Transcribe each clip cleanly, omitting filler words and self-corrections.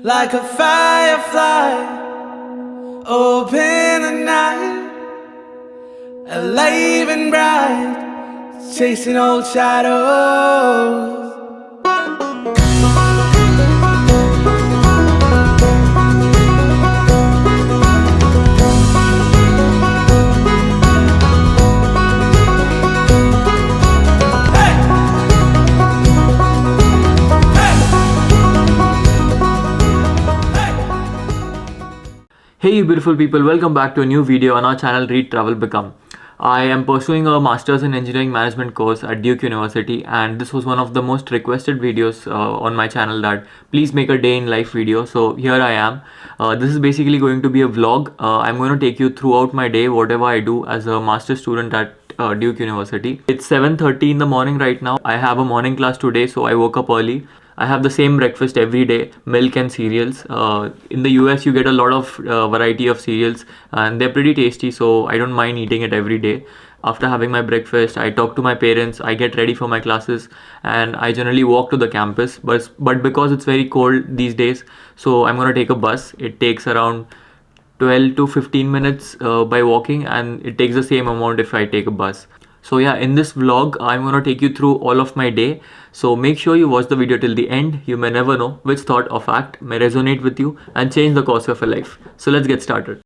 like a firefly, open at night, alive and bright, chasing old shadows. Hey you beautiful people, welcome back to a new video on our channel Read Travel Become. I am pursuing a Masters in Engineering Management course at Duke University, and this was one of the most requested videos on my channel, that please make a day in life video. So here I am. This is basically going to be a vlog. I'm going to take you throughout my day, whatever I do as a master's student at Duke University. It's 7:30 in the morning right now. I have a morning class today, so I woke up early. I have the same breakfast every day, milk and cereals. In the US, you get a lot of variety of cereals and they're pretty tasty, so I don't mind eating it every day. After having my breakfast, I talk to my parents, I get ready for my classes, and I generally walk to the campus. But because it's very cold these days, so I'm going to take a bus. It takes around 12 to 15 minutes by walking, and it takes the same amount if I take a bus. So yeah, in this vlog, I'm going to take you through all of my day. So make sure you watch the video till the end. You may never know which thought or fact may resonate with you and change the course of your life. So let's get started.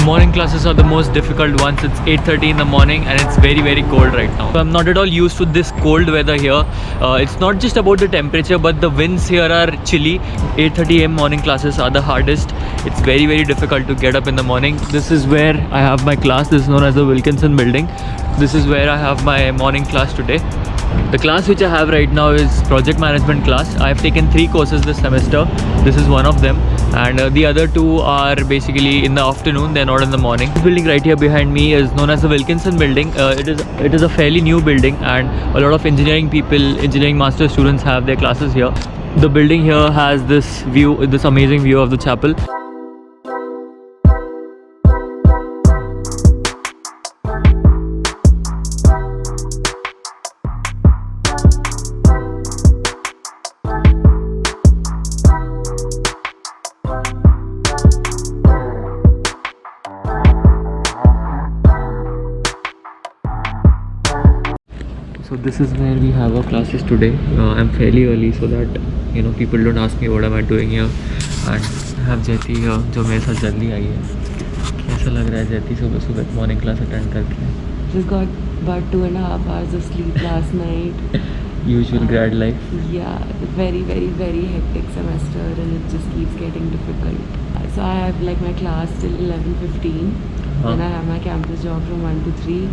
Morning classes are the most difficult ones. It's 8:30 in the morning and it's very cold right now. So I'm not at all used to this cold weather here. It's not just about the temperature, but the winds here are chilly. 8:30 am morning classes are the hardest. It's very difficult to get up in the morning. This is where I have my class. This is known as the Wilkinson building. This is where I have my morning class today. The class which I have right now is project management class. I have taken 3 courses this semester. This is one of them, and the other 2 are basically in the afternoon. They're not in the morning. This building right here behind me is known as the Wilkinson building. It is a fairly new building, and a lot of engineering master students have their classes here. The building here has this view, this amazing view of the chapel. So this is where we have our classes today. I'm fairly early so that people don't ask me what am I doing here. And I have Jyoti here जो मेरे साथ जल्दी आई है. कैसा लग रहा है Jyoti सुबह morning class attend करके? Just got about 2.5 hours of sleep last night. Usual grad life. Yeah, very hectic semester, and it just keeps getting difficult. So I have like my class till 11:15. Then I have my campus job from 1 to 3.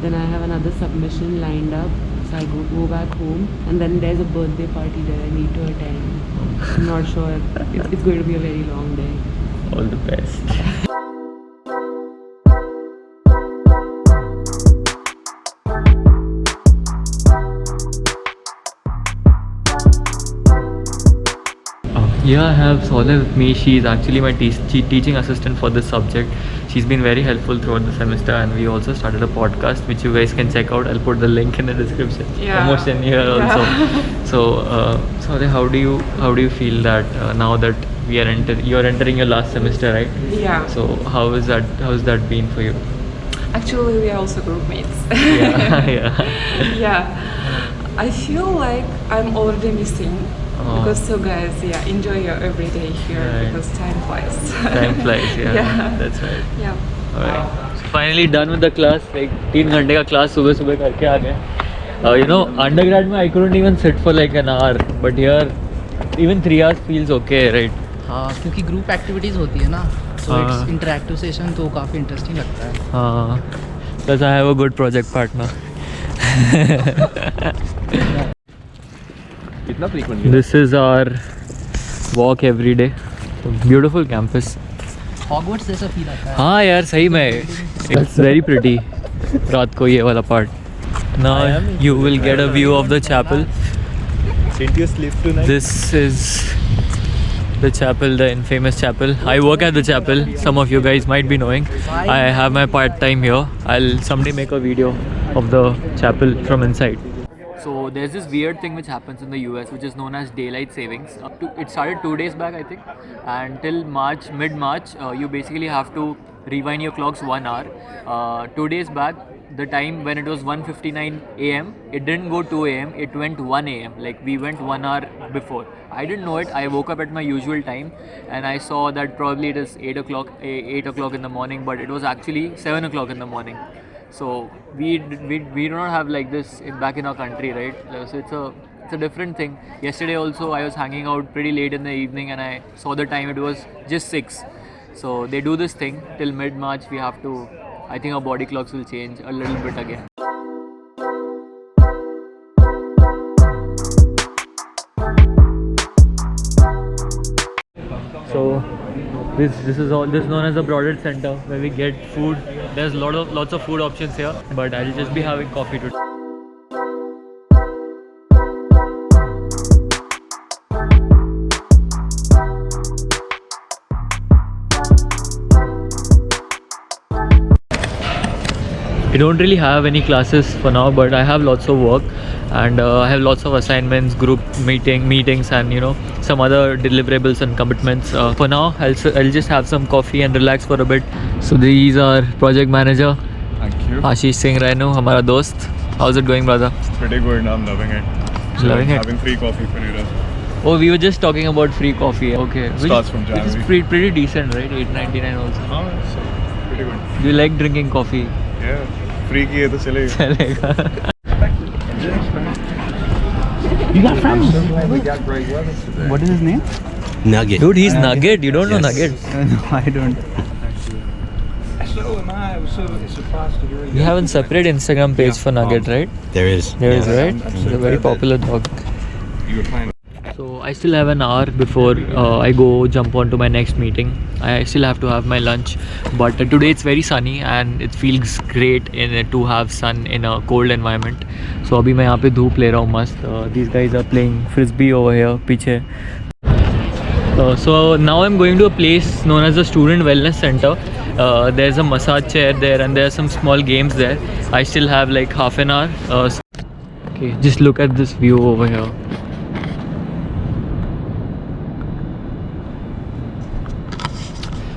Then I have another submission lined up, so I go back home, and then there's a birthday party that I need to attend. I'm not sure. It's going to be a very long day. All the best. Here I have Sonia with me. She is actually my teaching assistant for this subject. She's been very helpful throughout the semester, and we also started a podcast which you guys can check out. I'll put the link in the description. Yeah. Promotion here also. So Sonia, how do you feel that now that you're entering your last semester, right? Yeah. So how's that been for you? Actually, we are also group mates. Yeah. Yeah. I feel like I'm already missing. Because so guys, enjoy your everyday here, right, because time flies. Time flies, yeah. That's right. Yeah. Alright. So finally done with the class. Like 3 घंटे का class सुबह करके आ गए. Undergrad में I couldn't even sit for like an hour, but here even 3 hours feels okay, right? हाँ, क्योंकि group activities होती है ना, सो इट्स इंटरेक्टिव सेशन, तो काफ़ी इंटरेस्टिंग लगता है. Plus I have a good project partner. This is our walk every day. Beautiful campus. Hogwarts जैसा फील आता है. हाँ यार सही में. It's very pretty. रात को ये वाला part. Now you will get a view of the chapel. Didn't you sleep tonight? This is the chapel, the infamous chapel. I work at the chapel. Some of you guys might be knowing. I have my part time here. I'll someday make a video of the chapel from inside. So there's this weird thing which happens in the US, which is known as daylight savings. It started 2 days back, I think, and till March, mid-March, you basically have to rewind your clocks 1 hour. 2 days back, the time when it was 1:59 a.m., it didn't go 2 a.m., it went 1 a.m. Like we went 1 hour before. I didn't know it. I woke up at my usual time and I saw that probably it is 8 o'clock in the morning, but it was actually 7 o'clock in the morning. So we do not have like this back in our country, right? So it's a different thing. Yesterday also I was hanging out pretty late in the evening and I saw the time, it was just 6. So they do this thing till mid-March. We have to, I think our body clocks will change a little bit again. So this is known as the Broadhead Center, where we get food. There's lots of food options here, but I'll just be having coffee today. I don't really have any classes for now, but I have lots of work and I have lots of assignments, group meetings and some other deliverables and commitments. For now I'll just have some coffee and relax for a bit. So these are project manager. Thank you. Ashish Singh Rainu, hamara dost. How's it going, brother? Pretty good. I'm loving it. Loving it? Having free coffee for you. Oh, we were just talking about free coffee. Okay. Starts from Which is January. pretty decent, right? $8.99 also. Oh, so pretty good. Do you like drinking coffee? Yeah. Free की है तो चलेगा. Chalega. You got friends? We got great weather today. What is his name? Nugget. Dude, he's Nugget. You don't know Nugget? No, I don't. So am I. I was so surprised to hear You have a separate Instagram page for Nugget, right? There is. There is, right? I'm He's so a very glad that- popular dog. You were planning. So I still have an hour before I go jump on to my next meeting. I still have to have my lunch, but today it's very sunny and it feels great to have sun in a cold environment. So अभी मैं यहाँ पे धूप ले रहा हूँ मस्त. These guys are playing frisbee over here पीछे. So now I'm going to a place known as the Student Wellness Center. There's a massage chair there and there are some small games there. I still have like half an hour. Okay, just look at this view over here.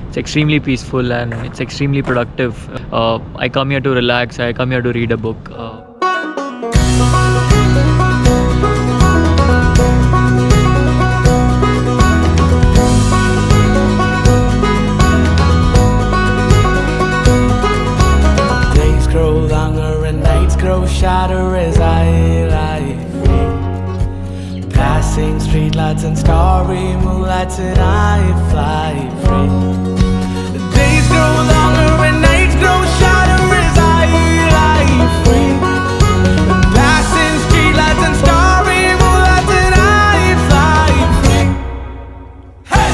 It's extremely peaceful and it's extremely productive. I come here to relax, I come here to read a book. Days grow longer and nights grow shorter as I lie free. Passing streetlights and starry moonlights and I fly free. The days grow longer and nights grow shorter as I lie free. Passing streetlights and starry moonlights and I fly free. Hey!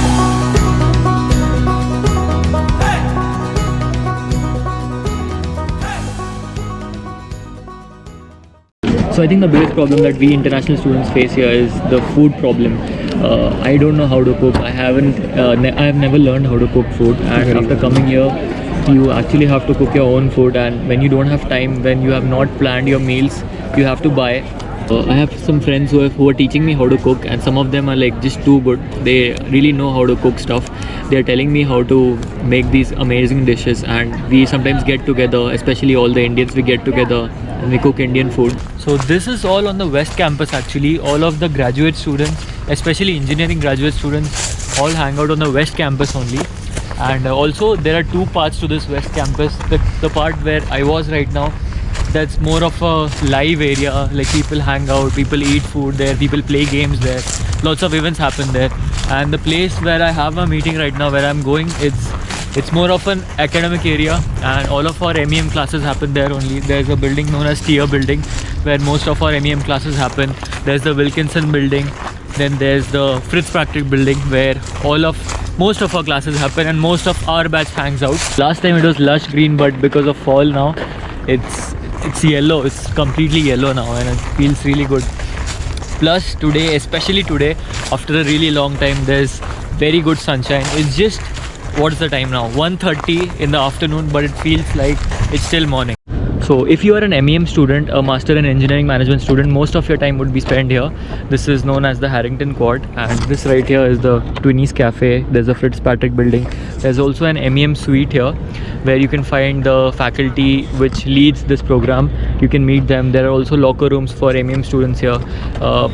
So I think the biggest problem that we international students face here is the food problem. I don't know how to cook. I have never learned how to cook food, and after coming here you actually have to cook your own food, and when you don't have time, when you have not planned your meals, you have to buy. I have some friends who are teaching me how to cook, and some of them are like just too good. They really know how to cook stuff. They are telling me how to make these amazing dishes, and we sometimes get together, especially all the Indians, we get together and we cook Indian food. So this is all on the West Campus actually. All of the graduate students, especially engineering graduate students, all hang out on the West Campus only. And also there are two parts to this West Campus. The part where I was right now, that's more of a live area, like people hang out, people eat food there, people play games there, lots of events happen there. And the place where I have a meeting right now, where I'm going, it's It's more of an academic area, and all of our MEM classes happen there only. There's a building known as Tier building where most of our MEM classes happen. There's the Wilkinson building, then there's the Fitzpatrick building where most of our classes happen and most of our batch hangs out. Last time it was lush green, but because of fall now it's yellow. It's completely yellow now and it feels really good. Plus today, especially today, after a really long time, there's very good sunshine. It's just, what's the time now, 1:30 in the afternoon, but it feels like it's still morning. So if you are an MEM student, a Master in Engineering Management student, most of your time would be spent here. This is known as the Harrington Quad, and this right here is the Twinnies Cafe. There's a Fitzpatrick building. There's also an MEM suite here where you can find the faculty which leads this program. You can meet them. There are also locker rooms for MEM students here.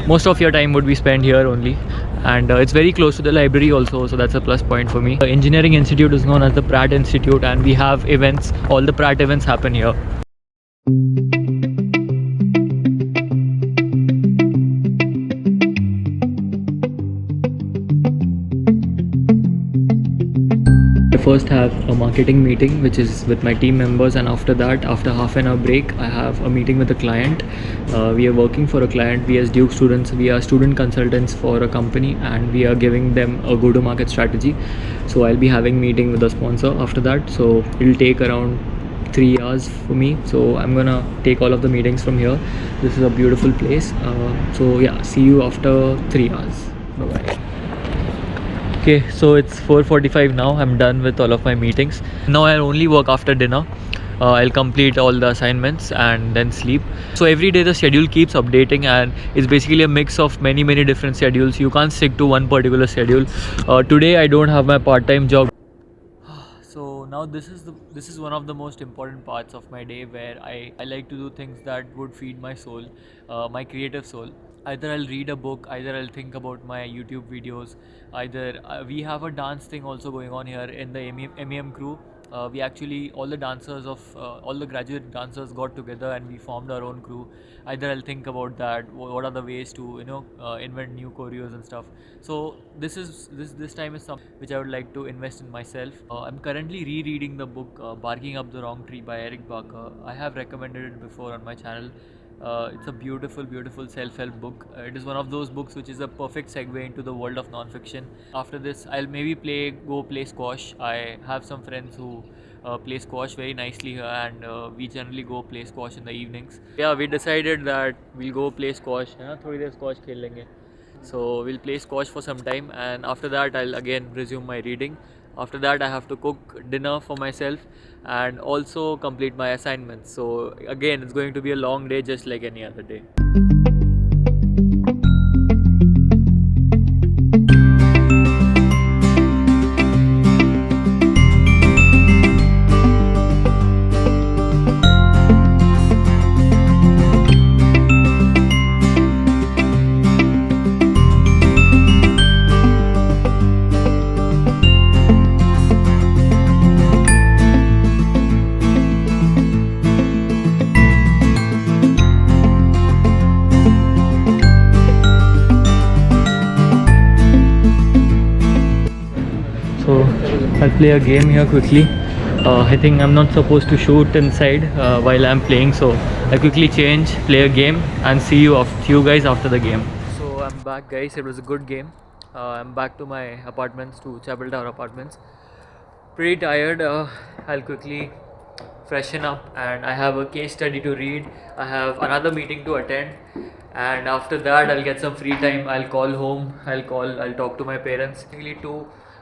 Most of your time would be spent here only, and it's very close to the library also, so that's a plus point for me. The engineering institute is known as the Pratt Institute, and we have events. All the Pratt events happen here. I first have a marketing meeting which is with my team members, and after that, after half an hour break, I have a meeting with a client. We are working for a client. We as Duke students, we are student consultants for a company, and we are giving them a go-to-market strategy. So I'll be having meeting with the sponsor after that. So it'll take around 3 hours for me, so I'm gonna take all of the meetings from here. This is a beautiful place. So yeah, see you after 3 hours. Bye bye. Okay, so it's 4:45 now. I'm done with all of my meetings. Now I only work after dinner. I'll complete all the assignments and then sleep. So every day the schedule keeps updating, and it's basically a mix of many different schedules. You can't stick to one particular schedule. Today I don't have my part-time job. So now this is one of the most important parts of my day where I like to do things that would feed my soul, my creative soul. Either I'll read a book, either I'll think about my YouTube videos, either we have a dance thing also going on here in the MEM crew. We actually, all the dancers of all the graduate dancers got together and we formed our own crew. Either I'll think about that, what are the ways to invent new choreos and stuff. So this time is something which I would like to invest in myself. I'm currently rereading the book Barking Up the Wrong Tree by Eric Barker. I have recommended it before on my channel. It's a beautiful self-help book. It is one of those books which is a perfect segue into the world of non-fiction. After this, I'll maybe go play squash. I have some friends who play squash very nicely here, and we generally go play squash in the evenings. Yeah, we decided that we'll go play squash. थोड़ी देर squash खेल लेंगे. So we'll play squash for some time, and after that I'll again resume my reading. After that I have to cook dinner for myself and also complete my assignments. So again, it's going to be a long day just like any other day. So I'll play a game here quickly. I think I'm not supposed to shoot inside while I'm playing, so I'll quickly change, play a game, and see you guys after the game. So I'm back, guys. It was a good game. I'm back to my apartments, to Chapel Tower Apartments. Pretty tired. I'll quickly freshen up, and I have a case study to read. I have another meeting to attend, and after that I'll get some free time. I'll call home. I'll talk to my parents. Basically, two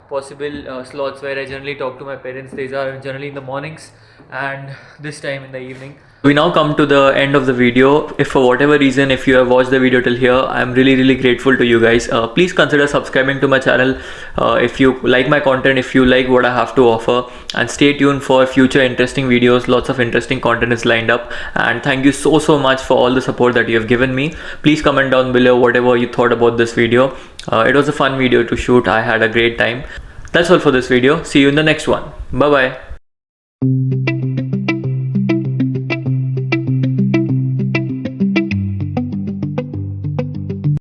possible slots where I generally talk to my parents. These are generally in the mornings and this time in the evening. We now come to the end of the video. If for whatever reason, if you have watched the video till here, I'm really grateful to you guys. Please consider subscribing to my channel if you like my content, if you like what I have to offer, and stay tuned for future interesting videos. Lots of interesting content is lined up, and thank you so much for all the support that you have given me. Please comment down below whatever you thought about this video. It was a fun video to shoot. I had a great time. That's all for this video. See you in the next one. Bye bye.